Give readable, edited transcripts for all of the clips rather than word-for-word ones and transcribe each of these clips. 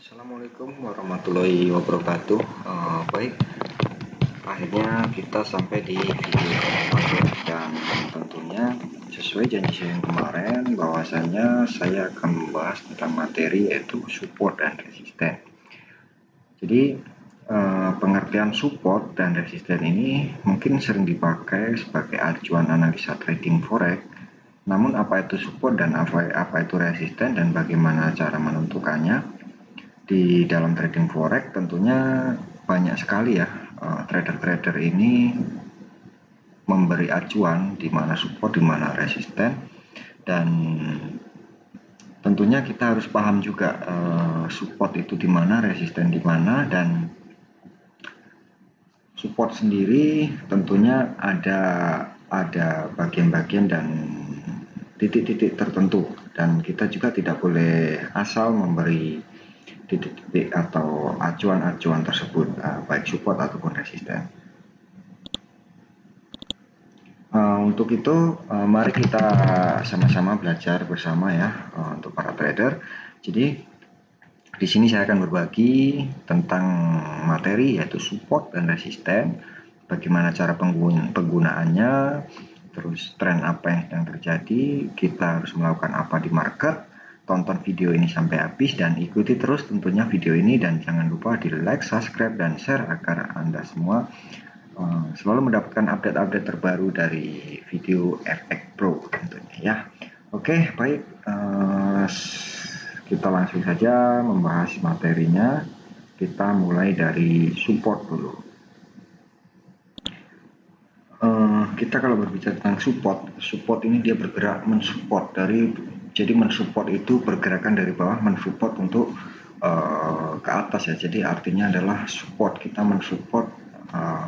Assalamualaikum warahmatullahi wabarakatuh. Baik, akhirnya kita sampai di video keempat ya. Dan tentunya sesuai janji saya yang kemarin, bahwasanya saya akan membahas tentang materi yaitu support dan resisten. Jadi pengertian support dan resisten ini mungkin sering dipakai sebagai acuan analisa trading forex. Namun apa itu support dan apa itu resisten dan bagaimana cara menentukannya? Di dalam trading forex tentunya banyak sekali ya trader-trader ini memberi acuan di mana support, di mana resisten, dan tentunya kita harus paham juga support itu di mana, resisten di mana, dan support sendiri tentunya ada bagian-bagian dan titik-titik tertentu, dan kita juga tidak boleh asal memberi titik-titik atau acuan-acuan tersebut, baik support ataupun resisten. Untuk itu mari kita sama-sama belajar bersama ya, untuk para trader. Jadi di sini saya akan berbagi tentang materi yaitu support dan resisten, bagaimana cara penggunaannya, terus tren apa yang sedang terjadi, kita harus melakukan apa di market. Tonton video ini sampai habis dan ikuti terus tentunya video ini, dan jangan lupa di like, subscribe, dan share agar Anda semua selalu mendapatkan update-update terbaru dari video FX Pro tentunya ya. Oke, baik, kita langsung saja membahas materinya. Kita mulai dari support dulu. Kita kalau berbicara tentang support ini dia bergerak mensupport jadi mensupport itu pergerakan dari bawah, mensupport untuk ke atas ya. Jadi artinya adalah support, kita mensupport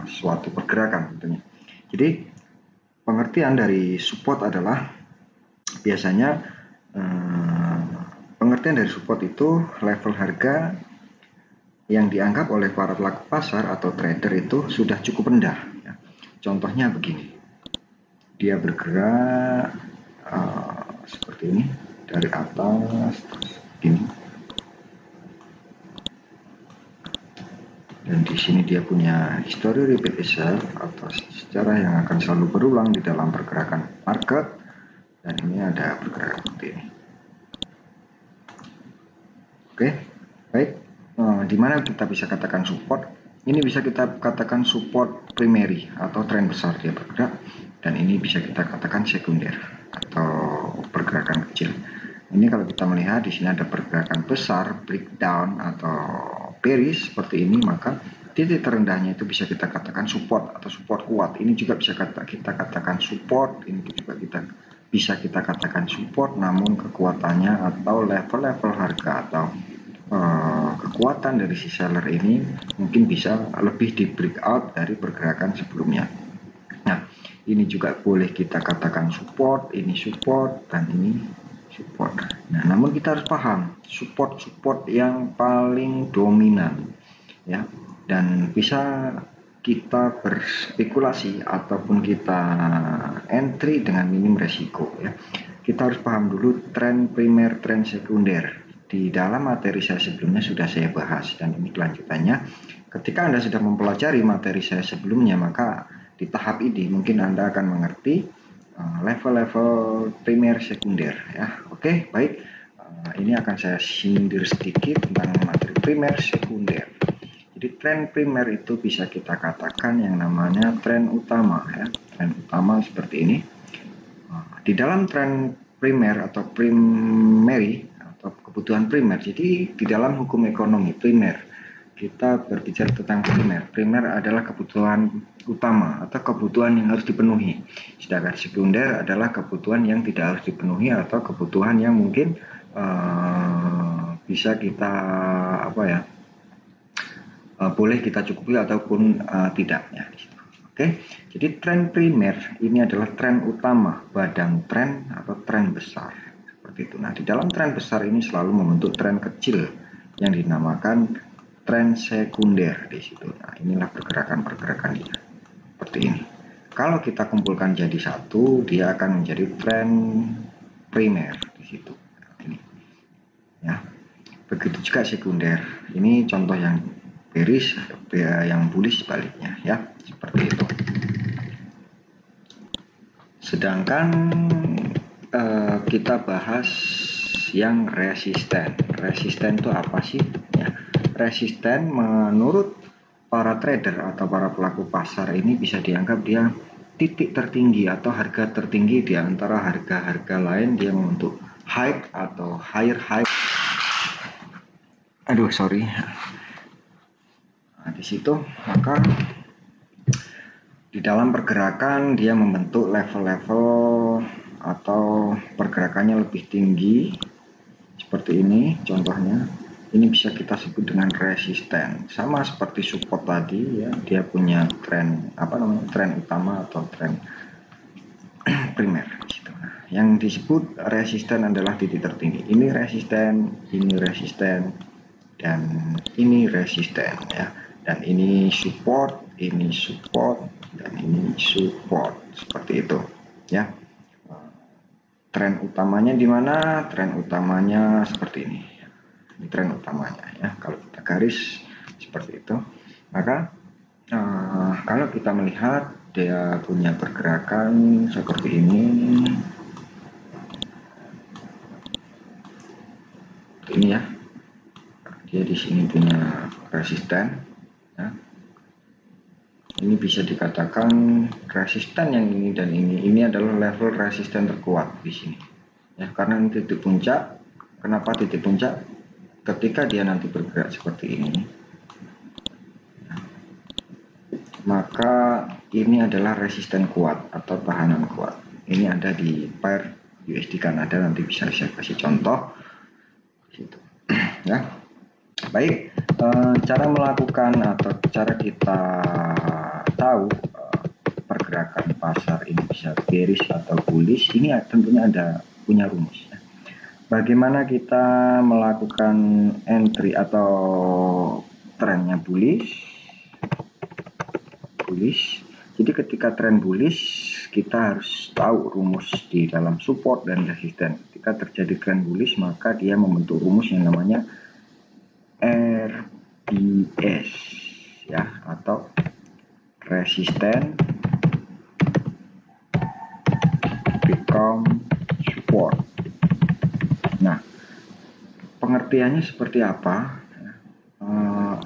suatu pergerakan tentunya. Jadi pengertian dari support adalah biasanya pengertian dari support itu level harga yang dianggap oleh para pelaku pasar atau trader itu sudah cukup rendah ya. Contohnya begini, dia bergerak seperti ini dari atas terus begini, dan di sini dia punya history repeat itself atau sejarah yang akan selalu berulang di dalam pergerakan market, dan ini ada pergerakan seperti ini. Oke, baik, di mana kita bisa katakan support? Ini bisa kita katakan support primary atau tren besar dia bergerak, dan ini bisa kita katakan sekunder atau pergerakan kecil. Ini kalau kita melihat di sini ada pergerakan besar, breakdown atau bearish seperti ini, maka titik terendahnya itu bisa kita katakan support atau support kuat. Ini juga bisa kita katakan support, ini juga bisa kita katakan support, namun kekuatannya atau level-level harga atau kekuatan dari si seller ini mungkin bisa lebih di breakout dari pergerakan sebelumnya. Nah, ini juga boleh kita katakan support, ini support, dan ini support. Nah, namun kita harus paham support yang paling dominan ya, dan bisa kita berspekulasi ataupun kita entry dengan minim resiko ya. Kita harus paham dulu tren primer, tren sekunder. Di dalam materi saya sebelumnya sudah saya bahas, dan ini kelanjutannya. Ketika Anda sudah mempelajari materi saya sebelumnya, maka di tahap ini mungkin Anda akan mengerti level-level primer sekunder ya. Oke, baik, ini akan saya sindir sedikit tentang materi primer sekunder. Jadi tren primer itu bisa kita katakan yang namanya tren utama ya. Tren utama seperti ini. Di dalam tren primer atau primary atau kebutuhan primer, jadi di dalam hukum ekonomi primer kita berbicara tentang primer. Primer adalah kebutuhan utama atau kebutuhan yang harus dipenuhi, sedangkan sekunder adalah kebutuhan yang tidak harus dipenuhi atau kebutuhan yang mungkin bisa kita boleh kita cukupi ataupun tidak ya. Oke, jadi tren primer ini adalah tren utama, badan tren atau tren besar seperti itu. Nah, di dalam tren besar ini selalu membentuk tren kecil yang dinamakan tren sekunder di situ. Nah, inilah pergerakan-pergerakan dia seperti ini. Kalau kita kumpulkan jadi satu, dia akan menjadi tren primer di situ. Nah, ini ya. Begitu juga sekunder. Ini contoh yang bearish, yang bullish sebaliknya ya, seperti itu. Sedangkan kita bahas yang resisten. Resisten itu apa sih? Ya, resisten menurut para trader atau para pelaku pasar ini bisa dianggap dia titik tertinggi atau harga tertinggi di antara harga-harga lain. Dia membentuk high atau higher high. Aduh, sorry. Nah, di situ maka di dalam pergerakan dia membentuk level-level atau pergerakannya lebih tinggi seperti ini contohnya. Ini bisa kita sebut dengan resisten, sama seperti support tadi ya, dia punya tren tren utama atau tren primer gitu. Yang disebut resisten adalah titik tertinggi. Ini resisten, dan ini resisten ya, dan ini support, dan ini support, seperti itu ya. Tren utamanya di mana? Tren utamanya seperti ini. Ini tren utamanya ya. Kalau kita garis seperti itu, maka kalau kita melihat dia punya pergerakan seperti ini ya. Dia di sini punya resisten ya. Ini bisa dikatakan resisten yang ini dan ini adalah level resisten terkuat di sini ya, karena ini titik puncak. Kenapa titik puncak? Ketika dia nanti bergerak seperti ini, maka ini adalah resisten kuat atau tahanan kuat. Ini ada di pair USD Kanada, nanti bisa saya kasih contoh situ ya. Baik, cara melakukan atau cara kita tahu pergerakan pasar ini bisa bearish atau bullish, ini tentunya ada punya rumus ya. Bagaimana kita melakukan entry atau trennya bullish. Jadi ketika tren bullish, kita harus tahu rumus di dalam support dan resisten. Ketika terjadi tren bullish, maka dia membentuk rumus yang namanya RBS ya, atau resisten become support. Nah, pengertiannya seperti apa?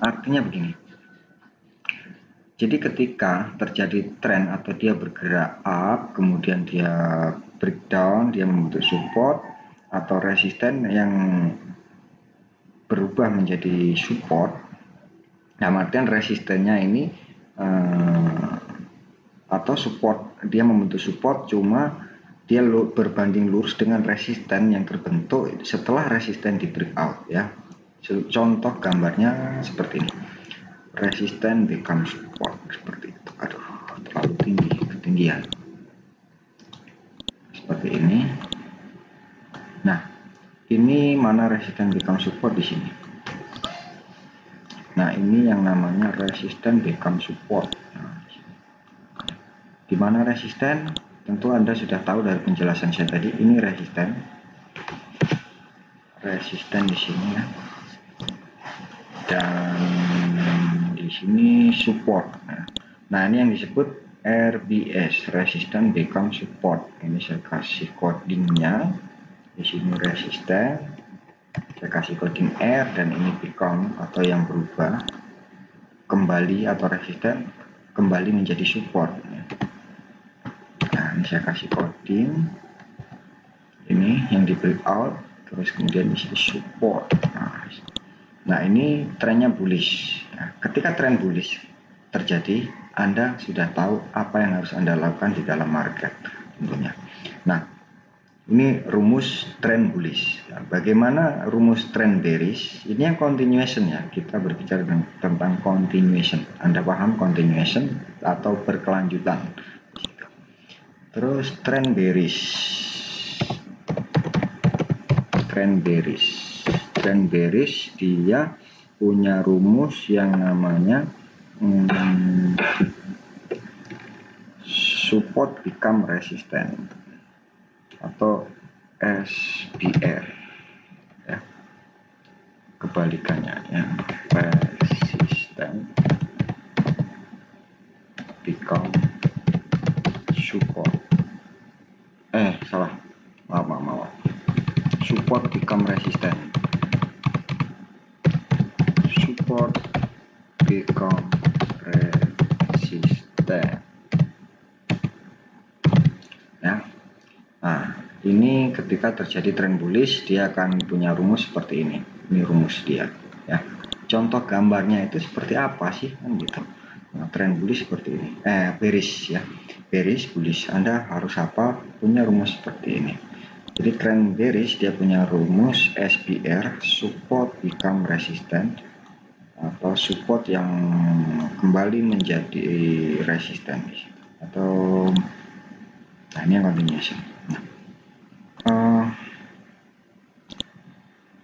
Artinya begini. Jadi ketika terjadi tren atau dia bergerak up, kemudian dia breakdown, dia membentuk support atau resisten yang berubah menjadi support. Nah, artian resistennya ini atau support, dia membentuk support, cuma dia berbanding lurus dengan resisten yang terbentuk setelah resisten di breakout ya. Contoh gambarnya seperti ini. Resisten become support seperti itu. Aduh, terlalu tinggi ketinggian. Seperti ini. Nah, ini mana resisten become support di sini. Nah, ini yang namanya resisten become support. Nah, di mana resisten? Tentu Anda sudah tahu dari penjelasan saya tadi. Ini resisten. Resisten di sini ya. Dan di sini support. Nah, ini yang disebut RBS, resisten become support. Ini saya kasih codingnya. Di sini resisten, saya kasih coding R, dan ini become atau yang berubah kembali atau resisten kembali menjadi support. Nah, ini saya kasih coding. Ini yang di breakout, terus kemudian di sini support. Nah, ini trennya bullish. Nah, ketika tren bullish terjadi, Anda sudah tahu apa yang harus Anda lakukan di dalam market tentunya. Nah, ini rumus tren bullish. Nah, bagaimana rumus tren bearish? Ini yang continuation ya. Kita berbicara tentang continuation. Anda paham continuation atau berkelanjutan. Terus tren bearish. Tren bearish dia punya rumus yang namanya support become resistant atau SBR ya. kebalikannya ya, resisten become support, salah, maaf, support become resistant, support become resistant ya. Nah, ini ketika terjadi tren bullish dia akan punya rumus seperti ini. Ini rumus dia ya. Contoh gambarnya itu seperti apa sih kan gitu. Nah, tren bullish seperti ini. Bearish ya. Bearish, bullish. Anda harus apa? Punya rumus seperti ini. Jadi tren bearish dia punya rumus SBR, support become resistant, atau support yang kembali menjadi resisten, atau nah ini yang continuation.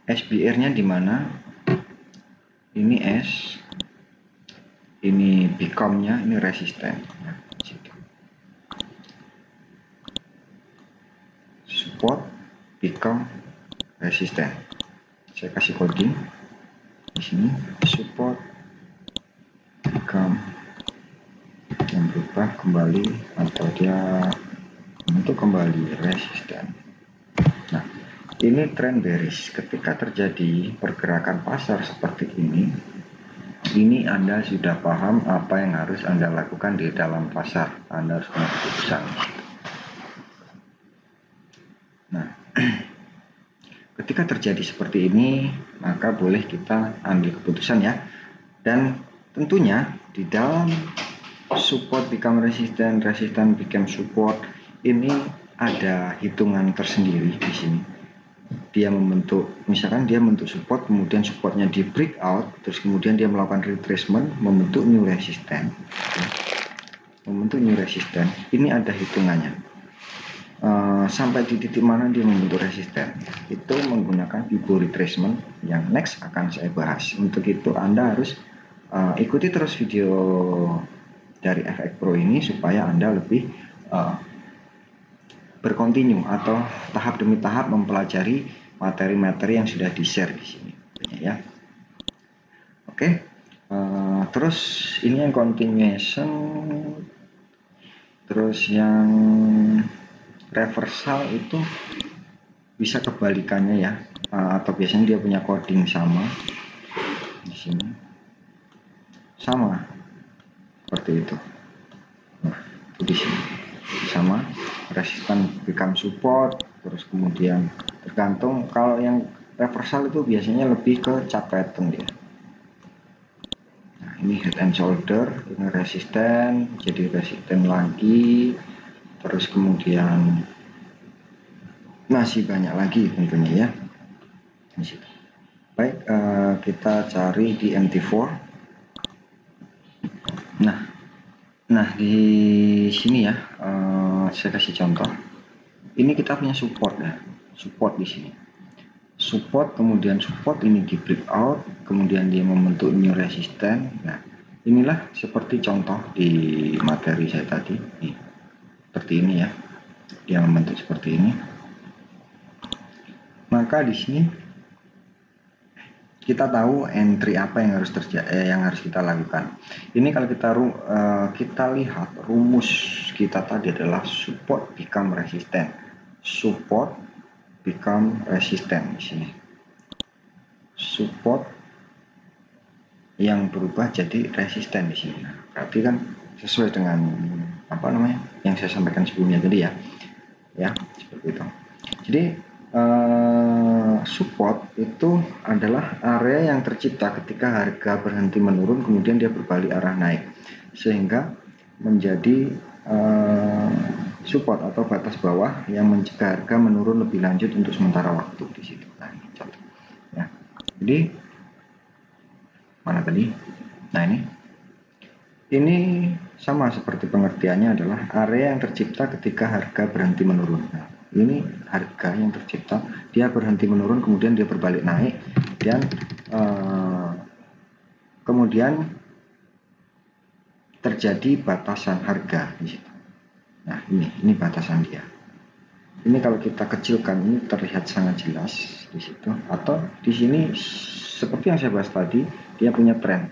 SBR-nya di mana? Ini S, ini become-nya, ini resisten. Nah, support, become, resisten. Saya kasih coding di sini. Support, become, yang berubah kembali atau dia untuk kembali resisten. Nah, ini tren bearish. Ketika terjadi pergerakan pasar seperti ini Anda sudah paham apa yang harus Anda lakukan di dalam pasar. Anda harus punya keputusan. Nah, ketika terjadi seperti ini, maka boleh kita ambil keputusan ya. Dan tentunya di dalam support become resistant, resistant become support, ini ada hitungan tersendiri di sini. Dia membentuk, misalkan dia membentuk support, kemudian supportnya di breakout, terus kemudian dia melakukan retracement, membentuk new resistance, ini ada hitungannya. Sampai di titik mana dia membentuk resisten, itu menggunakan Fibo retracement yang next akan saya bahas. Untuk itu Anda harus ikuti terus video dari FX Pro ini supaya Anda lebih berkontinu atau tahap demi tahap mempelajari materi-materi yang sudah di-share di sini ya. Oke. Terus ini yang continuation, terus yang reversal itu bisa kebalikannya ya, atau biasanya dia punya coding sama di sini, sama seperti itu. Nah, itu di sini sama, resisten become support, terus kemudian tergantung. Kalau yang reversal itu biasanya lebih ke chart pattern dia. Nah, ini head and shoulder, ini resisten, jadi resisten lagi, terus kemudian masih banyak lagi tentunya ya. Baik, kita cari di MT4. Nah di sini ya, saya kasih contoh. Ini kita punya support ya, support di sini. Support, kemudian support ini di breakout, kemudian dia membentuk new resistance. Nah, inilah seperti contoh di materi saya tadi. Nih, seperti ini ya, dia membentuk seperti ini. Maka di sini kita tahu entry apa yang harus yang harus kita lakukan. Ini kalau kita lihat rumus kita tadi adalah support become resistant, support become resistant di sini. Support yang berubah jadi resisten di sini. Berarti kan sesuai dengan apa namanya yang saya sampaikan sebelumnya tadi ya. Ya, seperti itu. Jadi support itu adalah area yang tercipta ketika harga berhenti menurun kemudian dia berbalik arah naik sehingga menjadi support atau batas bawah yang mencegah harga menurun lebih lanjut untuk sementara waktu di situ. Nah, ini contoh ya. Jadi mana tadi? Nah, ini sama seperti pengertiannya adalah area yang tercipta ketika harga berhenti menurun. Nah, ini harga yang tercipta, dia berhenti menurun kemudian dia berbalik naik dan kemudian terjadi batasan harga di situ. Nah, ini batasan dia. Ini kalau kita kecilkan ini terlihat sangat jelas di situ, atau di sini seperti yang saya bahas tadi, dia punya tren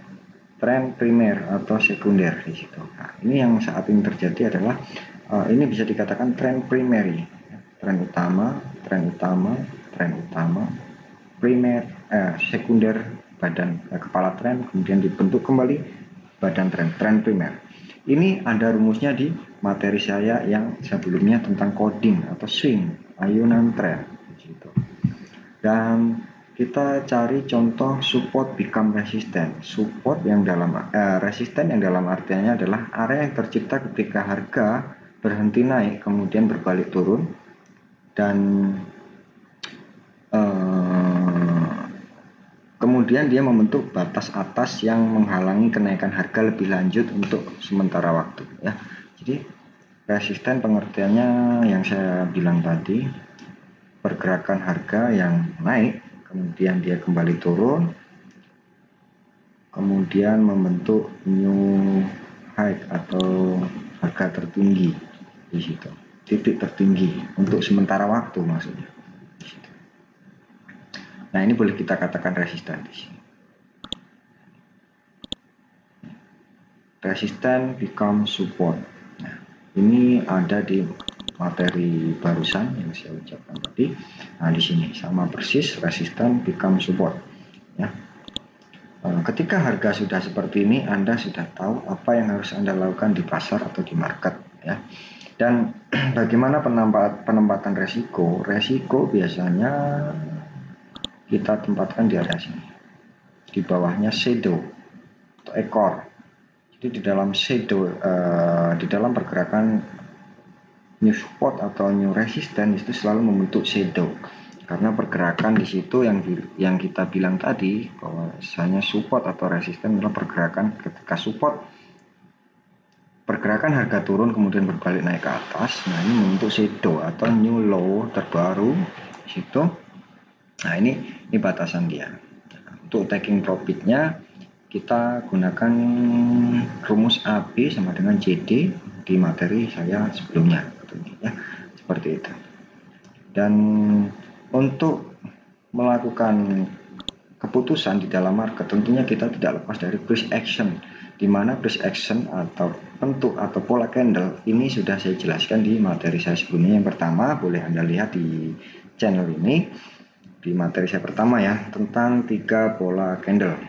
primer atau sekunder di situ. Nah, ini yang saat ini terjadi adalah ini bisa dikatakan tren primary, tren utama, primer, sekunder, badan kepala tren, kemudian dibentuk kembali badan tren primer. Ini ada rumusnya di materi saya yang sebelumnya tentang coding atau swing ayunan tren gitu. Dan kita cari contoh support become resistant. Support yang dalam resisten yang dalam artiannya adalah area yang tercipta ketika harga berhenti naik kemudian berbalik turun, dan kemudian dia membentuk batas atas yang menghalangi kenaikan harga lebih lanjut untuk sementara waktu ya. Jadi resisten pengertiannya yang saya bilang tadi, pergerakan harga yang naik kemudian dia kembali turun, kemudian membentuk new high atau harga tertinggi di situ, titik tertinggi untuk sementara waktu maksudnya. Nah, ini boleh kita katakan resisten di sini. Resisten become support. Nah, ini ada di materi barusan yang saya ucapkan tadi. Nah, di sini sama persis, resisten become support. Ya. Ketika harga sudah seperti ini, Anda sudah tahu apa yang harus Anda lakukan di pasar atau di market. Ya. Dan bagaimana penempatan resiko? Resiko biasanya kita tempatkan di area sini, di bawahnya shadow atau ekor. Jadi di dalam shadow, di dalam pergerakan new support atau new resistance itu selalu membentuk shadow, karena pergerakan di situ yang kita bilang tadi bahwa misalnya support atau resistance adalah pergerakan ketika support, pergerakan harga turun kemudian berbalik naik ke atas. Nah, ini membentuk shadow atau new low terbaru di situ. Nah, ini batasan dia. Untuk taking profitnya kita gunakan rumus AB sama dengan JD di materi saya sebelumnya, ya, seperti itu. Dan untuk melakukan keputusan di dalam market tentunya kita tidak lepas dari price action, di mana price action atau bentuk atau pola candle ini sudah saya jelaskan di materi saya sebelumnya. Yang pertama boleh Anda lihat di channel ini, di materi saya pertama ya, tentang 3 pola candle,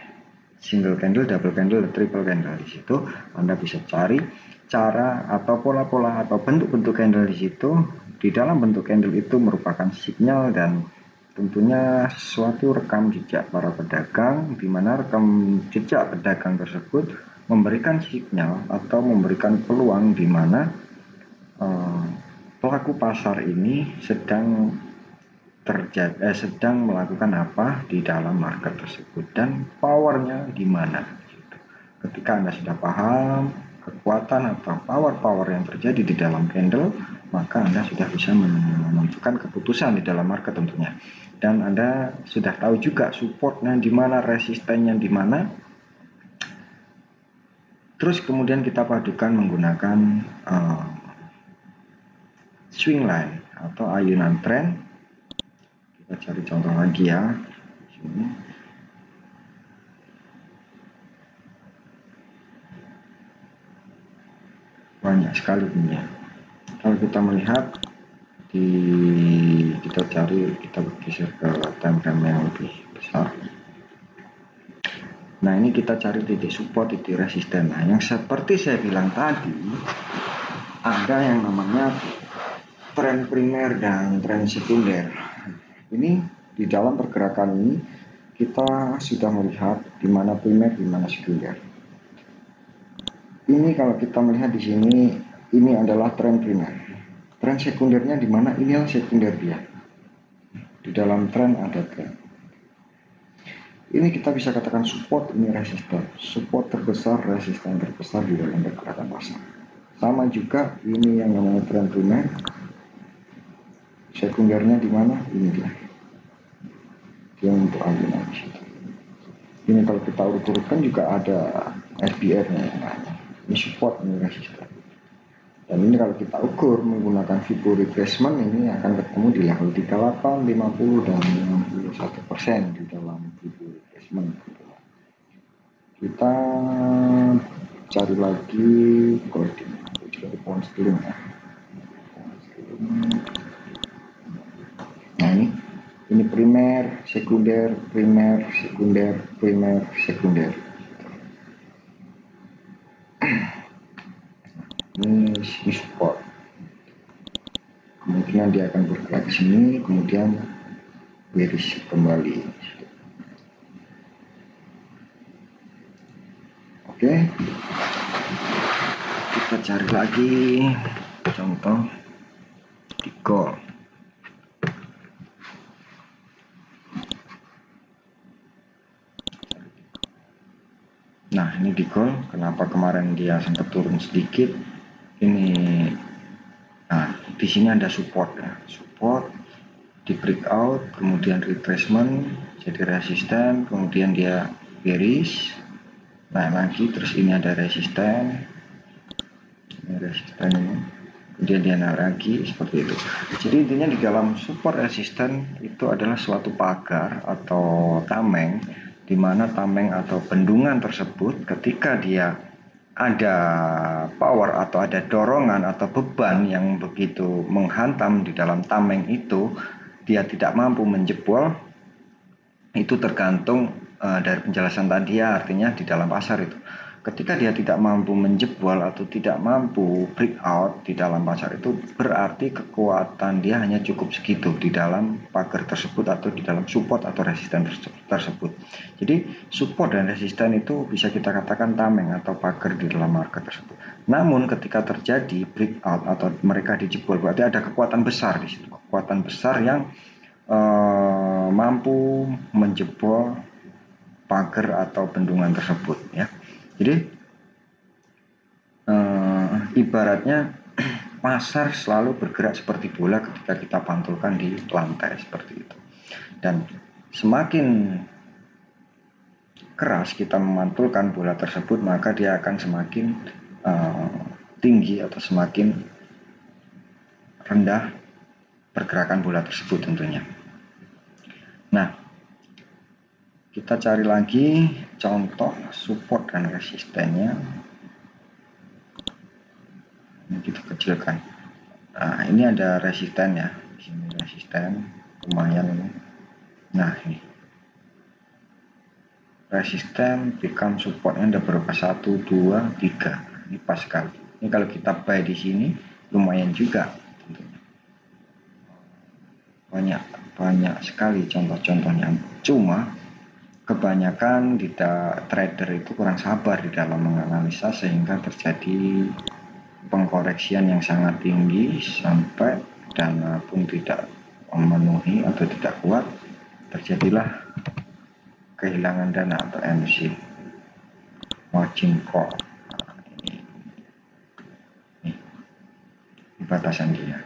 single candle, double candle, triple candle. Di situ Anda bisa cari cara atau pola-pola atau bentuk-bentuk candle di situ. Di dalam bentuk candle itu merupakan sinyal dan tentunya suatu rekam jejak para pedagang, di mana rekam jejak pedagang tersebut memberikan sinyal atau memberikan peluang di mana pelaku pasar ini sedang melakukan apa di dalam market tersebut dan powernya di mana. Ketika Anda sudah paham kekuatan atau power yang terjadi di dalam candle, maka Anda sudah bisa menentukan keputusan di dalam market tentunya. Dan Anda sudah tahu juga supportnya di mana, resistennya di mana. Terus kemudian kita padukan menggunakan swing line atau ayunan tren. Kita cari contoh lagi ya. Sini. Banyak sekali punya. Kalau kita melihat kita bergeser ke time frame yang lebih besar. Nah, ini kita cari titik support, titik resisten. Nah, yang seperti saya bilang tadi, ada yang namanya tren primer dan tren sekunder. Ini di dalam pergerakan ini kita sudah melihat di mana primer, di mana sekunder. Ini kalau kita melihat di sini, ini adalah tren primer. Tren sekundernya di mana? Inilah sekunder dia. Di dalam tren ada tren. Ini kita bisa katakan support, ini resisten. Support terbesar, resisten terbesar di dalam pergerakan pasar. Sama juga ini yang namanya tren primer. Sekundernya di mana? Ini dia. Dia untuk ayunan di situ. Ini kalau kita urut-urutkan juga ada SBR-nya yang lainnya. Ini support, ini resisten. Dan ini kalau kita ukur menggunakan Fibo retracement, ini akan ketemu di level 38, 50, dan 61% di dalam Fibo retracement. retracement. Kita cari lagi koordinat dari point scaling ya. Nah ini primer, sekunder, primer, sekunder, primer, sekunder. Ini support. Kemungkinan dia akan bergerak ke sini, kemudian bearish kembali. Oke, kita cari lagi contoh di call. Nah ini di call, kenapa kemarin dia sempat turun sedikit? Ini, nah di sini ada support ya, support di breakout, kemudian retracement jadi resisten, kemudian dia bearish naik lagi, terus ini ada resisten, ini kemudian dia naik lagi seperti itu. Jadi intinya di dalam support resisten itu adalah suatu pagar atau tameng, di mana tameng atau bendungan tersebut ketika dia ada power atau ada dorongan atau beban yang begitu menghantam di dalam tameng itu, dia tidak mampu menjebol. Itu tergantung dari penjelasan tadi ya, artinya di dalam pasar itu ketika dia tidak mampu menjebol atau tidak mampu breakout di dalam pasar itu, berarti kekuatan dia hanya cukup segitu di dalam pagar tersebut atau di dalam support atau resisten tersebut. Jadi support dan resisten itu bisa kita katakan tameng atau pagar di dalam market tersebut. Namun ketika terjadi breakout atau mereka dijebol, berarti ada kekuatan besar di situ, kekuatan besar yang mampu menjebol pagar atau bendungan tersebut ya. Jadi ibaratnya pasar selalu bergerak seperti bola ketika kita pantulkan di lantai seperti itu. Dan semakin keras kita memantulkan bola tersebut, maka dia akan semakin tinggi atau semakin rendah pergerakan bola tersebut tentunya. Nah, kita cari lagi contoh support dan resistennya. Ini kita kecilkan. Nah, ini ada resisten ya. Di sini resisten lumayan ini. Nah, ini resisten become supportnya ada berapa? 1, 2, 3. Ini pas sekali. Ini kalau kita buy di sini lumayan juga. Banyak sekali contoh-contohnya. Cuma kebanyakan trader itu kurang sabar di dalam menganalisa sehingga terjadi pengkoreksian yang sangat tinggi sampai dana pun tidak memenuhi atau tidak kuat, terjadilah kehilangan dana atau MC, margin call. Ini batasan dia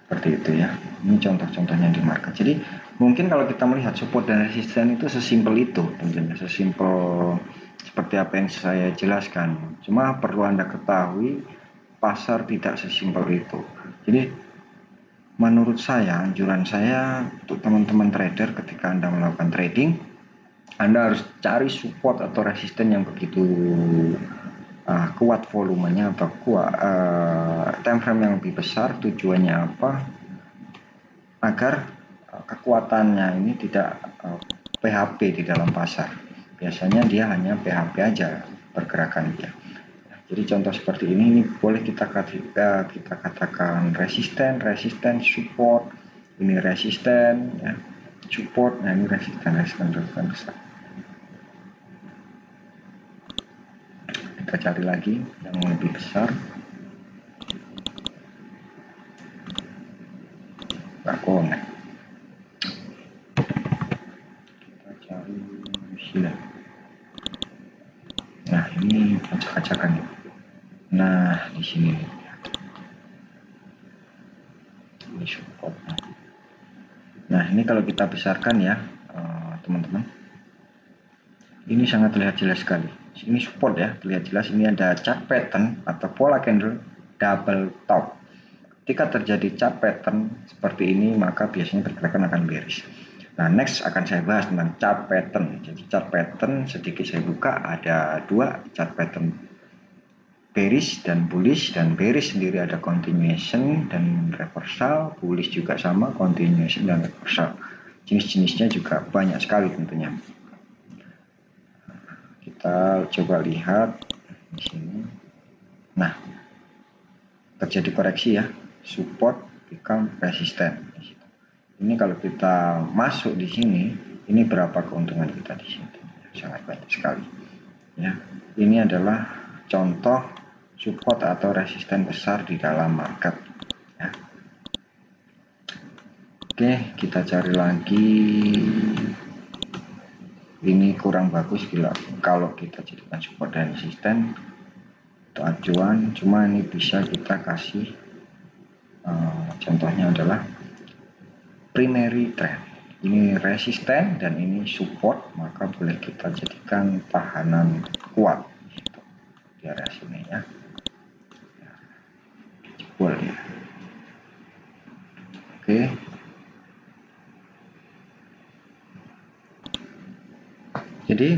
seperti itu ya. Ini contoh-contohnya di market. Jadi mungkin kalau kita melihat support dan resisten itu sesimpel itu, tentunya sesimpel seperti apa yang saya jelaskan. Cuma perlu Anda ketahui pasar tidak sesimpel itu. Jadi menurut saya, anjuran saya untuk teman-teman trader, ketika Anda melakukan trading, Anda harus cari support atau resisten yang begitu kuat volumenya atau kuat time frame yang lebih besar. Tujuannya apa? Agar kekuatannya ini tidak PHP di dalam pasar. Biasanya dia hanya PHP aja pergerakan dia. Jadi contoh seperti ini boleh kita katakan resisten, support. Ini resisten ya, support. Nah ini resisten besar. Kita cari lagi yang lebih besar. Nggak connect. Kita cari sini. Nah ini acak-acakan. Nah di sini ini support. Nah ini kalau kita besarkan ya teman-teman, ini sangat terlihat jelas sekali. Ini support ya, terlihat jelas. Ini ada chart pattern atau pola candle double top. Ketika terjadi chart pattern seperti ini, maka biasanya pergerakan akan bearish. Nah, next akan saya bahas tentang chart pattern. Jadi chart pattern sedikit saya buka, ada dua chart pattern, bearish dan bullish. Dan bearish sendiri ada continuation dan reversal, bullish juga sama, continuation dan reversal. Jenis-jenisnya juga banyak sekali tentunya. Kita coba lihat di sini. Nah, terjadi koreksi ya, support become resistance. Ini kalau kita masuk di sini, ini berapa keuntungan kita di sini? Sangat banyak sekali. Ya, ini adalah contoh support atau resisten besar di dalam market. Ya. Oke, kita cari lagi. Ini kurang bagus kalau kita jadikan support dan resisten untuk acuan. Cuma ini bisa kita kasih contohnya adalah primary trend. Ini resisten dan ini support, maka boleh kita jadikan tahanan kuat di area sini ya. Jebol ya. Oke. Jadi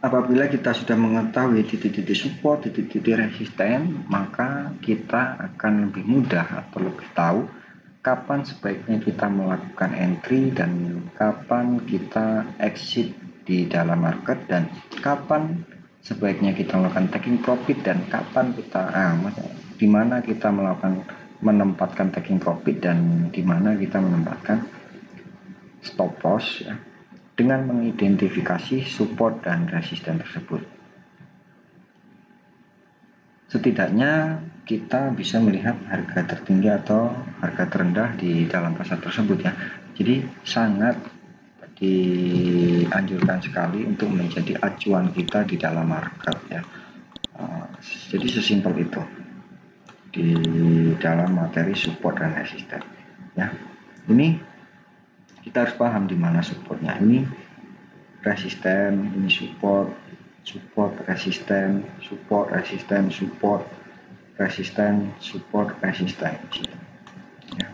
apabila kita sudah mengetahui titik-titik support, titik-titik resisten, maka kita akan lebih mudah atau lebih tahu kapan sebaiknya kita melakukan entry dan kapan kita exit di dalam market, dan kapan sebaiknya kita melakukan taking profit, dan kapan kita di mana kita menempatkan taking profit dan di mana kita menempatkan stop loss ya, dengan mengidentifikasi support dan resisten tersebut. Setidaknya kita bisa melihat harga tertinggi atau harga terendah di dalam pasar tersebut ya. Jadi sangat dianjurkan sekali untuk menjadi acuan kita di dalam market ya. Jadi sesimpel itu di dalam materi support dan resisten ya. Ini kita harus paham di mana supportnya. Ini resisten, ini support, support, resisten, support, resisten, support, resisten, support, resisten. Ya.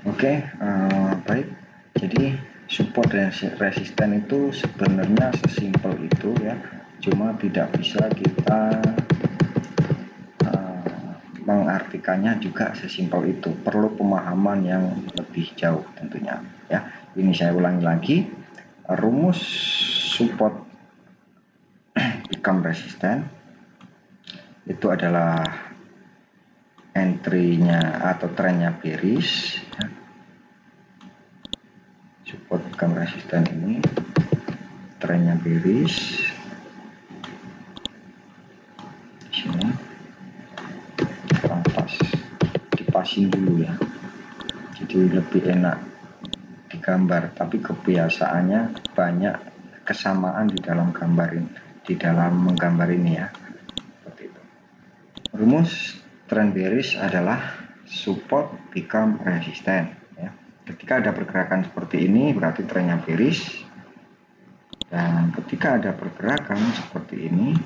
Oke, baik. Jadi support dan resisten itu sebenarnya sesimpel itu ya. Cuma tidak bisa kita mengartikannya juga sesimpel itu, perlu pemahaman yang lebih jauh tentunya ya. Ini saya ulangi lagi, rumus support become resisten itu adalah entry-nya atau trennya bearish ya. Support become resisten ini trennya bearish di sini. Dipasin dulu ya, jadi lebih enak digambar, tapi kebiasaannya banyak kesamaan di dalam menggambar ini ya. Seperti itu. Rumus trend bearish adalah support become resisten ya. Ketika ada pergerakan seperti ini berarti trennya bearish, dan ketika ada pergerakan seperti ini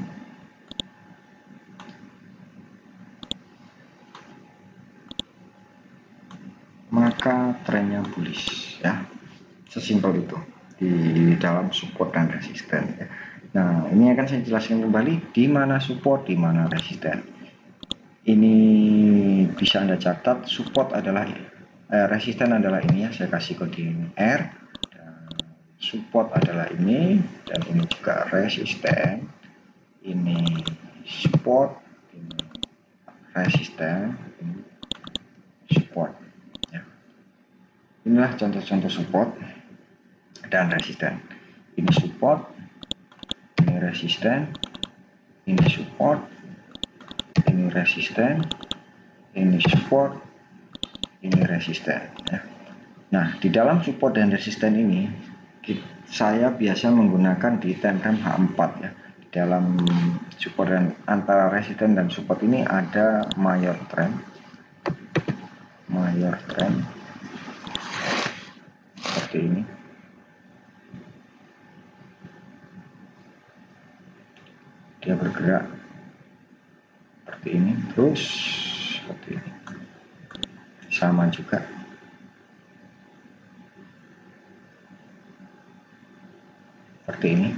maka trennya bullish ya. Sesimpel itu di dalam support dan resisten ya. Nah, ini akan saya jelaskan kembali di mana support, di mana resisten. Ini bisa Anda catat, support adalah resisten adalah ini ya, saya kasih kode ini R, dan support adalah ini, dan ini juga resisten, ini support, ini resisten, ini support. Inilah contoh-contoh support dan resisten. Ini support, ini resisten, ini support, ini resisten, ini support, ini resisten ya. Nah, di dalam support dan resisten ini saya biasa menggunakan di time frame H4 ya. Di dalam support dan antara resisten dan support ini ada major trend seperti ini. dia bergerak seperti ini, terus seperti ini, sama juga seperti ini,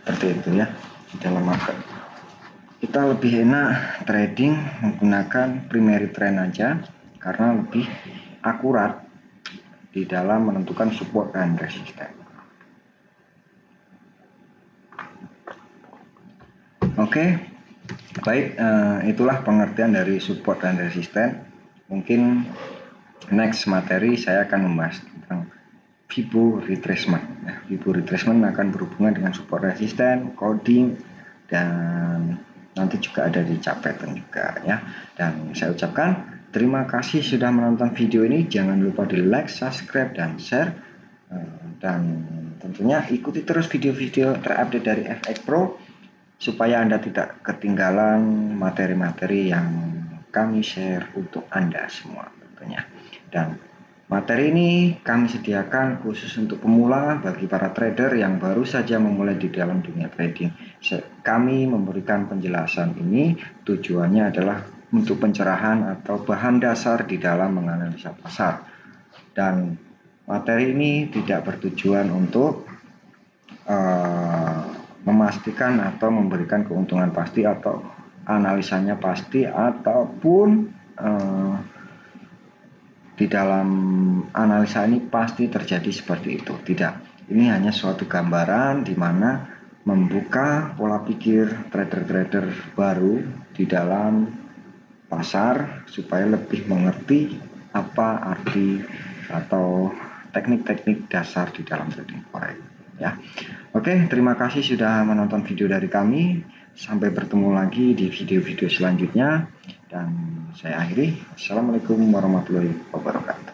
seperti itu ya. Di dalam market kita lebih enak trading menggunakan primary trend aja karena lebih akurat di dalam menentukan support dan resisten. Oke, baik, itulah pengertian dari support dan resisten. Mungkin next materi saya akan membahas tentang Fibo retracement. Fibo retracement akan berhubungan dengan support resisten, coding, dan nanti juga ada di chart pattern juga ya. Dan saya ucapkan terima kasih sudah menonton video ini. Jangan lupa di like, subscribe, dan share. Dan tentunya ikuti terus video-video terupdate dari FX Pro supaya Anda tidak ketinggalan materi-materi yang kami share untuk Anda semua tentunya. Dan materi ini kami sediakan khusus untuk pemula bagi para trader yang baru saja memulai di dalam dunia trading. Kami memberikan penjelasan ini tujuannya adalah untuk pencerahan atau bahan dasar di dalam menganalisa pasar. Dan materi ini tidak bertujuan untuk memastikan atau memberikan keuntungan pasti atau analisanya pasti ataupun di dalam analisa ini pasti terjadi seperti itu. Tidak, ini hanya suatu gambaran di mana membuka pola pikir trader-trader baru di dalam pasar supaya lebih mengerti apa arti atau teknik-teknik dasar di dalam trading forex ya. Oke, terima kasih sudah menonton video dari kami. Sampai bertemu lagi di video-video selanjutnya. Dan saya akhiri. Assalamualaikum warahmatullahi wabarakatuh.